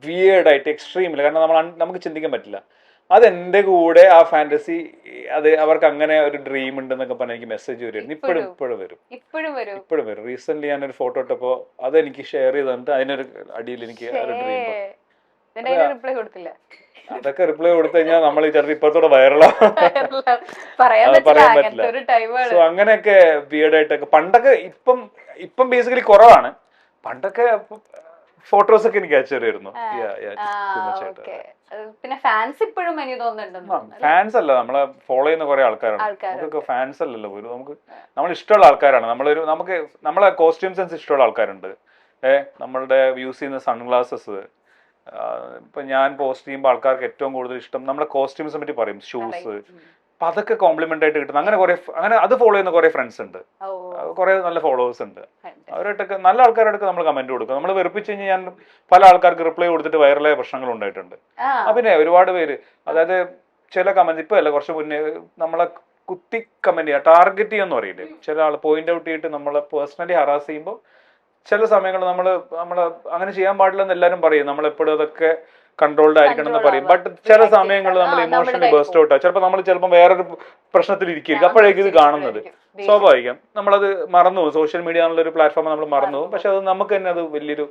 വിയേർഡായിട്ട് എക്സ്ട്രീമിൽ, കാരണം നമുക്ക് ചിന്തിക്കാൻ പറ്റില്ല. അതെന്റെ കൂടെ ആ ഫാന്റസി, അത് അവർക്ക് അങ്ങനെ ഒരു ഡ്രീം ഉണ്ടെന്നൊക്കെ പറഞ്ഞാൽ എനിക്ക് മെസ്സേജ് വരുമായിരുന്നു. ഇപ്പോഴും വരും. റീസെന്റ് ഞാനൊരു ഫോട്ടോ ഇട്ടപ്പോ അതെനിക്ക് ഷെയർ ചെയ്ത് തന്നിട്ട് അതിനൊരു അടിയിൽ എനിക്ക് ഒരു ഡ്രീം. അതൊക്കെ റിപ്ലൈ കൊടുത്തു കഴിഞ്ഞാൽ നമ്മൾ ചിലപ്പോൾ ഇപ്പത്തോടെ വൈറലാവും. പറയാൻ പറ്റില്ല. സോ അങ്ങനെയൊക്കെ വിയേർഡായിട്ടൊക്കെ പണ്ടൊക്കെ, ഇപ്പം ബേസിക്കലി കുറവാണ്. പണ്ടൊക്കെ ഫോട്ടോസ് ഒക്കെ എനിക്ക് അയച്ചു തരുമായിരുന്നു. പിന്നെ ഫാൻസ് ഇപ്പോഴും എനിക്ക് തോന്നുന്നുണ്ട്. ഫാൻസ് അല്ല, നമ്മളെ ഫോളോ ചെയ്യുന്ന കുറെ ആൾക്കാരാണ്. നമുക്കൊക്കെ ഫാൻസ് അല്ലല്ലോ, നമ്മൾ ഇഷ്ടമുള്ള ആൾക്കാരാണ്. നമുക്ക് നമ്മളെ കോസ്റ്റ്യൂം സെൻസ് ഇഷ്ടമുള്ള ആൾക്കാരുണ്ട്. നമ്മളുടെ യൂസ് ചെയ്യുന്ന സൺഗ്ലാസസ്, ഇപ്പൊ ഞാൻ പോസ്റ്റ് ചെയ്യുമ്പോൾ ആൾക്കാർക്ക് ഏറ്റവും കൂടുതൽ ഇഷ്ടം നമ്മുടെ കോസ്റ്റ്യൂംസിനെ പറ്റി പറയും, ഷൂസ്. അപ്പൊ അതൊക്കെ കോംപ്ലിമെന്റ് ആയിട്ട് കിട്ടുന്ന അങ്ങനെ അത് ഫോളോ ചെയ്യുന്ന കുറെ ഫ്രണ്ട്സ് ഉണ്ട്, കുറെ നല്ല ഫോളോവേഴ്സ് ഉണ്ട്. അവരായിട്ടൊക്കെ നല്ല ആൾക്കാരായിട്ടൊക്കെ നമ്മൾ കമന്റ് കൊടുക്കും. നമ്മൾ വെറുപ്പിച്ച് കഴിഞ്ഞാൽ ഞാൻ പല ആൾക്കാർക്ക് റിപ്ലൈ കൊടുത്തിട്ട് വൈറലായ പ്രശ്നങ്ങൾ ഉണ്ടായിട്ടുണ്ട്. പിന്നെ ഒരുപാട് പേര്, അതായത് ചില കമന്റ്, ഇപ്പൊ അല്ല കുറച്ച് മുന്നേ നമ്മളെ കുത്തി കമന്റ് ചെയ്യുക, ടാർഗറ്റ് ചെയ്യാന്ന് പറയില്ലേ, ചില ആൾ പോയിന്റ് ഔട്ട് ചെയ്തിട്ട് നമ്മളെ പേഴ്സണലി ഹറാസ് ചെയ്യുമ്പോൾ ചില സമയങ്ങളിൽ നമ്മള് അങ്ങനെ ചെയ്യാൻ പാടില്ലെന്ന് എല്ലാവരും പറയും. നമ്മളെപ്പോഴും അതൊക്കെ കൺട്രോൾഡ് ആയിരിക്കണം എന്ന് പറയും. ബട്ട് ചില സമയങ്ങളിൽ നമ്മൾ ഇമോഷണലി ബേസ്റ്റ് ഔട്ട് ആവും. ചിലപ്പോൾ വേറൊരു പ്രശ്നത്തിൽ ഇരിക്കും, അപ്പോഴേക്കും ഇത് കാണുന്നത്. സ്വാഭാവികം നമ്മളത് മറന്നു പോകും. സോഷ്യൽ മീഡിയ എന്നുള്ള ഒരു പ്ലാറ്റ്ഫോം നമ്മൾ മറന്നു പോകും. പക്ഷെ അത് നമുക്ക് തന്നെ അത് വലിയൊരു